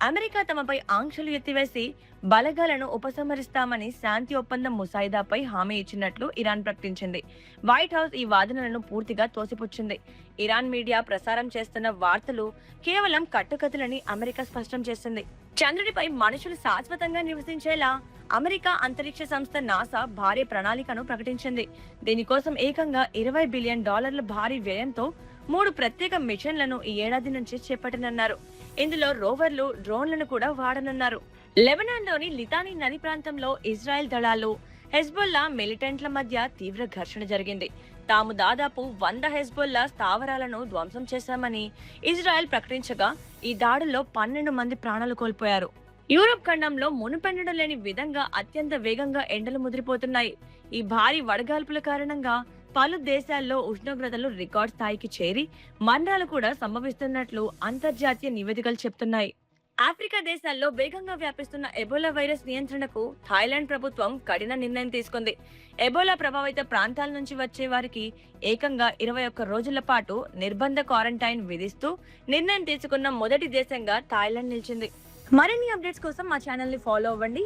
America తమపై ఆంక్షలు ఎత్తివేసి బలగాలను ఉపసంహరిస్తామని శాంతి ఒప్పందం ముసాయిదాపై హామీ ఇచ్చినట్లు ఇరాన్ ప్రకటించింది. వైట్ హౌస్ ఈ వాదనలను పూర్తిగా తోసిపుచ్చింది. ఇరాన్ మీడియా ప్రసారం చేస్తున్న వార్తలు కేవలం కట్టుకథలని అమెరికా స్పష్టం చేసింది. చంద్రుడిపై మనుషులు శాశ్వతంగా నివసించేలా అమెరికా అంతరిక్ష సంస్థ నాసా భారీ ప్రణాళికను ప్రకటించింది. దీనికోసం ఏకంగా $20 బిలియన్ భారీ వ్యయంతో 3 ప్రత్యేక మిషన్లను ఈ ఏడాది నుంచి చేపట్టనున్నారు. ఇందులో రోవర్లు, డ్రోన్లను కూడా వాడనున్నారు. లెబనాన్లోని లితానీ నది ప్రాంతంలో ఇజ్రాయెల్ దళాలు, హెజ్బొల్లా మిలిటెంట్ల మధ్య తీవ్ర ఘర్షణ జరిగింది. తాము దాదాపు 100 హెజ్బొల్లా స్థావరాలను ధ్వంసం చేశామని ఇజ్రాయెల్ ప్రకటించగా ఈ దాడుల్లో 12 మంది ప్రాణాలు కోల్పోయారు. యూరప్ ఖండంలో మునుపెన్నడూ లేని విధంగా అత్యంత వేగంగా ఎండలు ముదిరిపోతున్నాయి. ఈ భారీ వడగాల్పుల కారణంగా పలు దేశాల్లో ఉష్ణోగ్రతలు రికార్డ్ స్థాయికి చేరి మరణాలు కూడా సంభవిస్తున్నట్లు అంతర్జాతీయ నివేదికలు చెప్తున్నాయి. ఆఫ్రికా దేశాల్లో వేగంగా వ్యాపిస్తున్న ఎబోలా వైరస్ నియంత్రణకు థాయిలాండ్ ప్రభుత్వం కఠిన నిర్ణయం తీసుకుంది. ఎబోలా ప్రభావిత ప్రాంతాల నుంచి వచ్చే వారికి ఏకంగా 21 రోజుల పాటు నిర్బంధ క్వారంటైన్ విధిస్తూ నిర్ణయం తీసుకున్న మొదటి దేశంగా థాయిలాండ్ నిలిచింది. మరిన్ని అప్డేట్స్ కోసం మా ఛానల్ ని ఫాలో అవ్వండి.